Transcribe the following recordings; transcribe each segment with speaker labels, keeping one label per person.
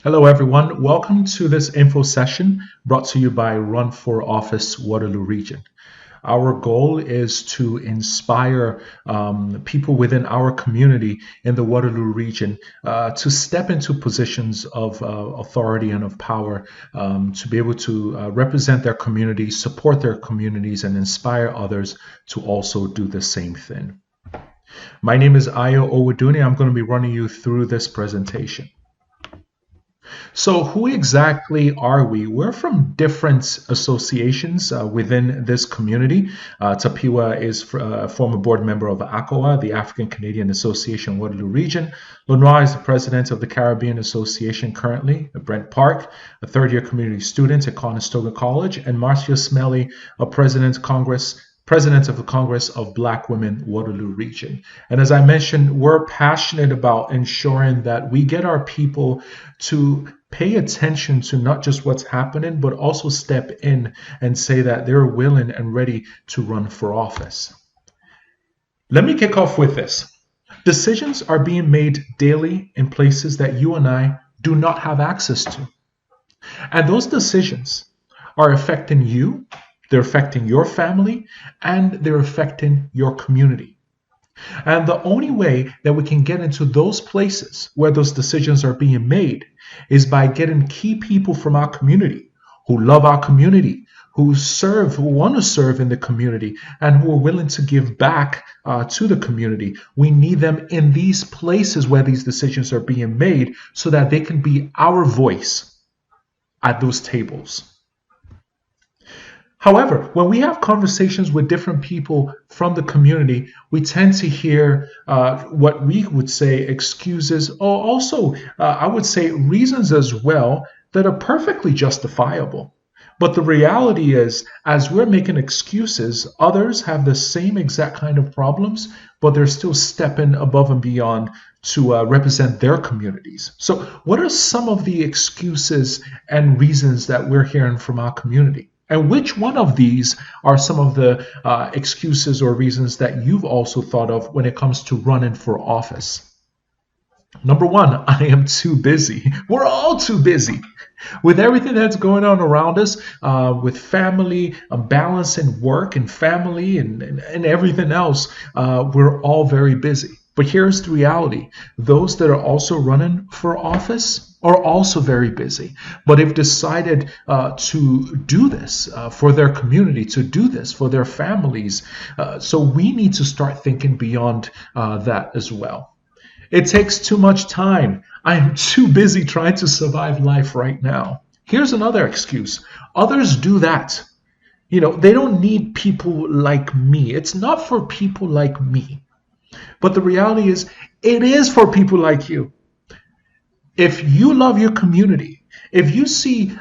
Speaker 1: Hello, everyone. Welcome to this info session brought to you by Run4Office Waterloo region. Our goal is to inspire people within our community in the Waterloo region to step into positions of authority and of power to be able to represent their communities, support their communities, and inspire others to also do the same thing. My name is Ayo Owoduni. I'm going to be running you through this presentation. So who exactly are we? We're from different associations within this community. Tapiwa is a former board member of ACOA, the African Canadian Association Waterloo Region. Lenoir is the president of the Caribbean Association currently. Brent Park, a third-year community student at Conestoga College. And Marcia Smelly, a president of the Congress of Black Women Waterloo Region. And as I mentioned, we're passionate about ensuring that we get our people to pay attention to not just what's happening, but also step in and say that they're willing and ready to run for office. Let me kick off with this. Decisions are being made daily in places that you and I do not have access to. And those decisions are affecting you, they're affecting your family, and they're affecting your community. And the only way that we can get into those places where those decisions are being made is by getting key people from our community who love our community, who want to serve in the community, and who are willing to give back to the community. We need them in these places where these decisions are being made so that they can be our voice at those tables. However, when we have conversations with different people from the community, we tend to hear what we would say excuses, or also I would say reasons as well that are perfectly justifiable. But the reality is, as we're making excuses, others have the same exact kind of problems, but they're still stepping above and beyond to represent their communities. So what are some of the excuses and reasons that we're hearing from our community? And which one of these are some of the excuses or reasons that you've also thought of when it comes to running for office? Number one, I am too busy. We're all too busy. With everything that's going on around us, with family, balancing work and family and everything else, we're all very busy. But here's the reality. Those that are also running for office are also very busy, but they've decided to do this for their community, to do this for their families. So we need to start thinking beyond that as well. It takes too much time. I am too busy trying to survive life right now. Here's another excuse. Others do that. They don't need people like me. It's not for people like me. But the reality is, it is for people like you. If you love your community, if you see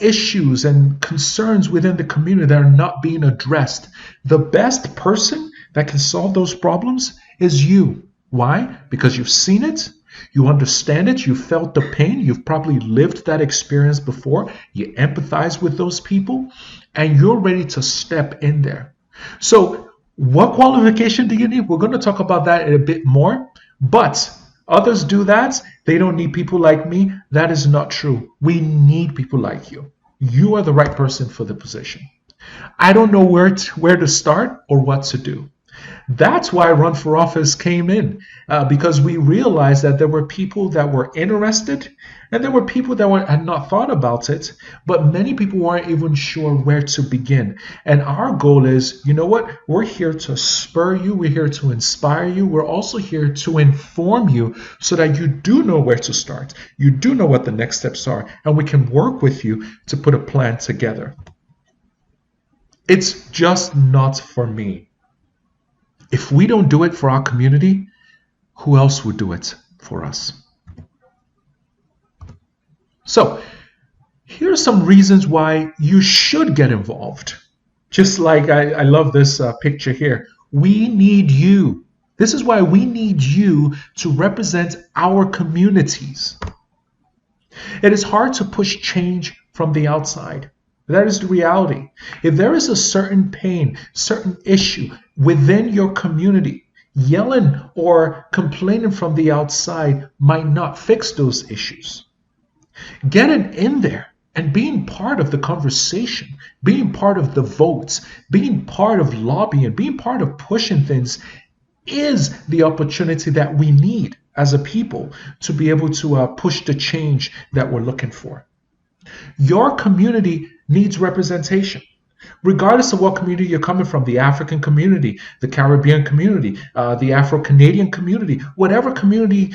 Speaker 1: issues and concerns within the community that are not being addressed, the best person that can solve those problems is you. Why? Because you've seen it, you understand it, you've felt the pain, you've probably lived that experience before, you empathize with those people, and you're ready to step in there. So what qualification do you need? We're going to talk about that a bit more, but others do that. They don't need people like me. That is not true. We need people like you. You are the right person for the position. I don't know where to start or what to do. That's why Run for Office came in, because we realized that there were people that were interested and there were people that had not thought about it, but many people weren't even sure where to begin. And our goal is, you know what? We're here to spur you. We're here to inspire you. We're also here to inform you so that you do know where to start. You do know what the next steps are, and we can work with you to put a plan together. It's just not for me. If we don't do it for our community, who else would do it for us? So, here are some reasons why you should get involved. Just like I love this picture here. We need you. This is why we need you to represent our communities. It is hard to push change from the outside. That is the reality. If there is a certain pain, certain issue within your community, yelling or complaining from the outside might not fix those issues. Getting in there and being part of the conversation, being part of the votes, being part of lobbying, being part of pushing things is the opportunity that we need as a people to be able to push the change that we're looking for. Your community needs representation. Regardless of what community you're coming from, the African community, the Caribbean community, the Afro-Canadian community, whatever community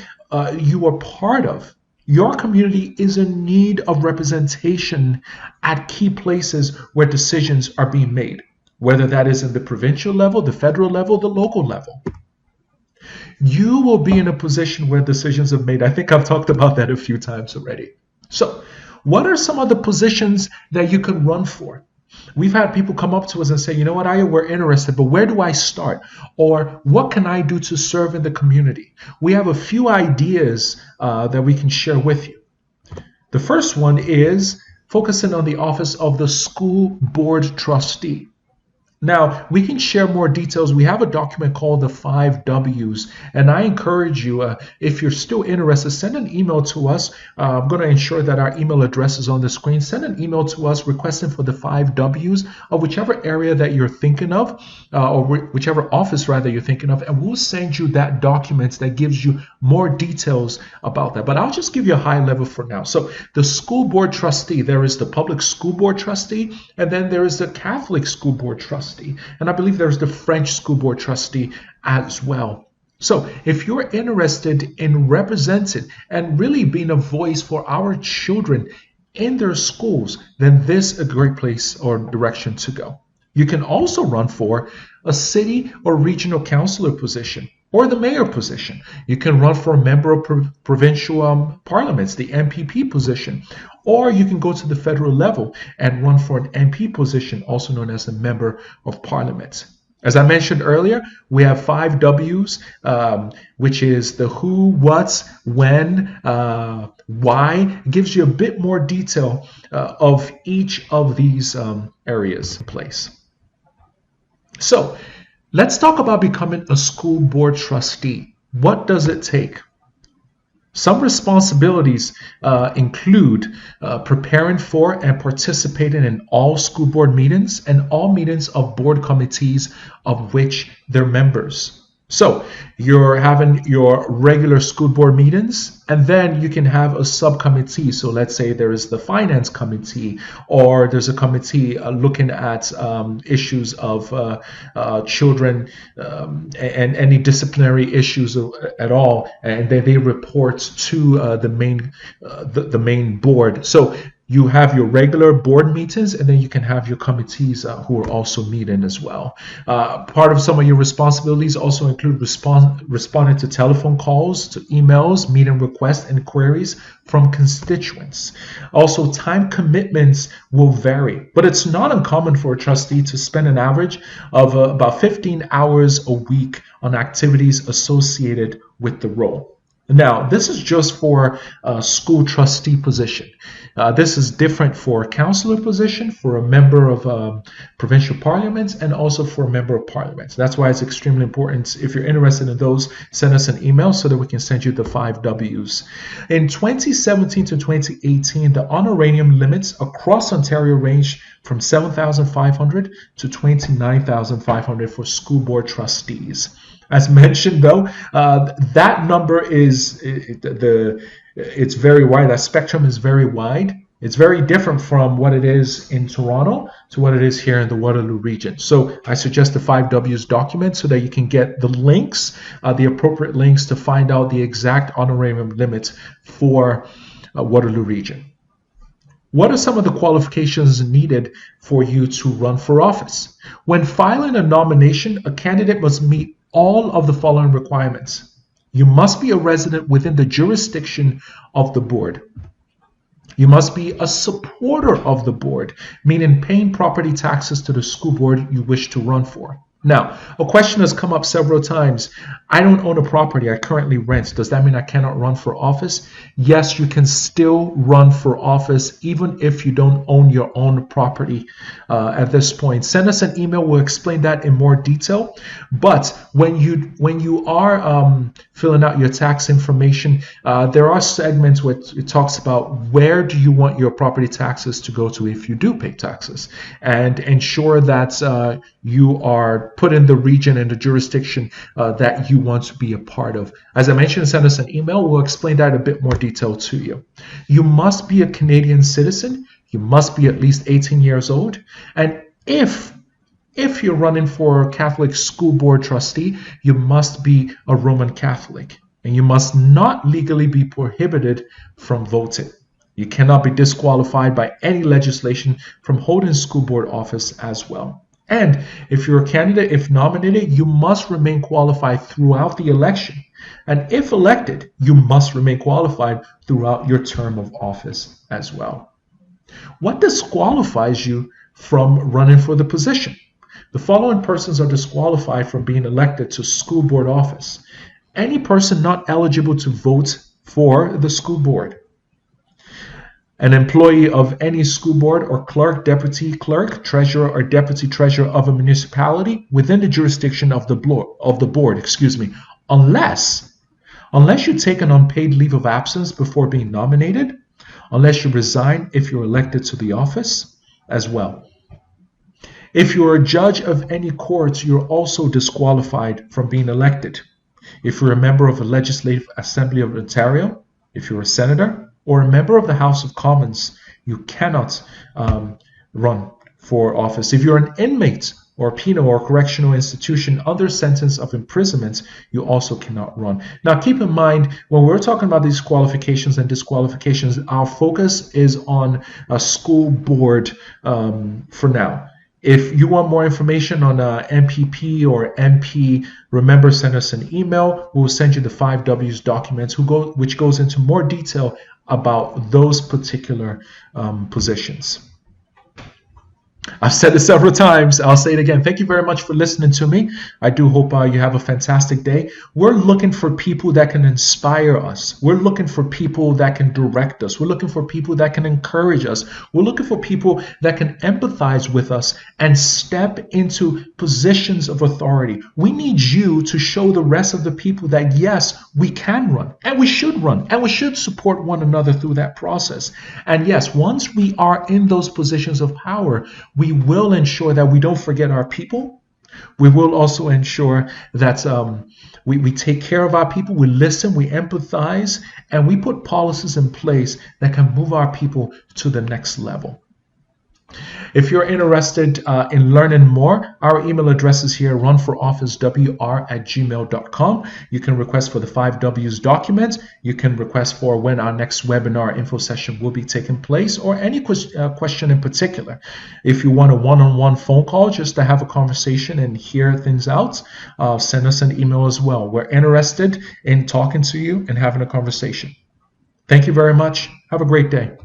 Speaker 1: you are part of, your community is in need of representation at key places where decisions are being made, whether that is in the provincial level, the federal level, the local level. You will be in a position where decisions are made. I think I've talked about that a few times already. So, what are some of the positions that you can run for? We've had people come up to us and say, you know what, we're interested, but where do I start? Or what can I do to serve in the community? We have a few ideas that we can share with you. The first one is focusing on the office of the school board trustee. Now, we can share more details. We have a document called the 5 W's, and I encourage you, if you're still interested, send an email to us. I'm going to ensure that our email address is on the screen. Send an email to us requesting for the 5 W's of whichever area that you're thinking of, or whichever office rather you're thinking of, and we'll send you that document that gives you more details about that. But I'll just give you a high level for now. So the school board trustee, there is the public school board trustee, and then there is the Catholic school board trustee. And I believe there's the French school board trustee as well. So if you're interested in representing and really being a voice for our children in their schools, then this is a great place or direction to go. You can also run for a city or regional councilor position or the mayor position. You can run for a member of provincial parliaments, the MPP position, or you can go to the federal level and run for an MP position, also known as a member of parliament. As I mentioned earlier, we have 5 W's, which is the who, what, when, why. It gives you a bit more detail of each of these areas in place. So let's talk about becoming a school board trustee. What does it take? Some responsibilities include preparing for and participating in all school board meetings and all meetings of board committees of which they're members. So you're having your regular school board meetings, and then you can have a subcommittee. So let's say there is the finance committee, or there's a committee looking at issues of children and any disciplinary issues at all, and then they report to the main board. So you have your regular board meetings, and then you can have your committees who are also meeting as well. Part of some of your responsibilities also include responding to telephone calls, to emails, meeting requests, and queries from constituents. Also, time commitments will vary, but it's not uncommon for a trustee to spend an average of about 15 hours a week on activities associated with the role. Now, this is just for a school trustee position. This is different for a councillor position, for a member of provincial parliaments, and also for a member of parliament. That's why it's extremely important. If you're interested in those, send us an email so that we can send you the 5 W's. In 2017 to 2018, the honorarium limits across Ontario ranged from $7,500 to $29,500 for school board trustees. As mentioned, though, that number it's very wide. That spectrum is very wide. It's very different from what it is in Toronto to what it is here in the Waterloo region. So I suggest the 5 W's document so that you can get the links, the appropriate links to find out the exact honorarium limits for Waterloo region. What are some of the qualifications needed for you to run for office? When filing a nomination, a candidate must meet all of the following requirements. You must be a resident within the jurisdiction of the board. You must be a supporter of the board, meaning paying property taxes to the school board you wish to run for. Now, a question has come up several times. I don't own a property. I currently rent. Does that mean I cannot run for office? Yes, you can still run for office even if you don't own your own property at this point. Send us an email. We'll explain that in more detail. But when you are filling out your tax information, there are segments where it talks about where do you want your property taxes to go to if you do pay taxes, and ensure that you are put in the region and the jurisdiction that you want to be a part of. As I mentioned, send us an email. We'll explain that in a bit more detail to you. You must be a Canadian citizen. You must be at least 18 years old. And if you're running for Catholic school board trustee, you must be a Roman Catholic. And you must not legally be prohibited from voting. You cannot be disqualified by any legislation from holding school board office as well. And if you're a candidate, if nominated, you must remain qualified throughout the election. And if elected, you must remain qualified throughout your term of office as well. What disqualifies you from running for the position? The following persons are disqualified from being elected to school board office. Any person not eligible to vote for the school board. An employee of any school board or clerk, deputy clerk, treasurer, or deputy treasurer of a municipality within the jurisdiction of the board, unless you take an unpaid leave of absence before being nominated, unless you resign if you're elected to the office as well. If you're a judge of any court, you're also disqualified from being elected. If you're a member of a Legislative Assembly of Ontario, if you're a senator, or a member of the House of Commons, you cannot run for office. If you're an inmate or a penal or correctional institution under sentence of imprisonment, you also cannot run. Now, keep in mind, when we're talking about these qualifications and disqualifications, our focus is on a school board for now. If you want more information on MPP or MP, remember, send us an email. We'll send you the 5 W's documents, which goes into more detail about those particular positions. I've said it several times. I'll say it again. Thank you very much for listening to me. I do hope you have a fantastic day. We're looking for people that can inspire us. We're looking for people that can direct us. We're looking for people that can encourage us. We're looking for people that can empathize with us and step into positions of authority. We need you to show the rest of the people that, yes, we can run and we should support one another through that process. And yes, once we are in those positions of power, we will ensure that we don't forget our people. We will also ensure that we take care of our people, we listen, we empathize, and we put policies in place that can move our people to the next level. If you're interested in learning more, our email address is here, run4officewr@gmail.com. You can request for the 5 W's document. You can request for when our next webinar info session will be taking place, or any question in particular. If you want a one-on-one phone call just to have a conversation and hear things out, send us an email as well. We're interested in talking to you and having a conversation. Thank you very much. Have a great day.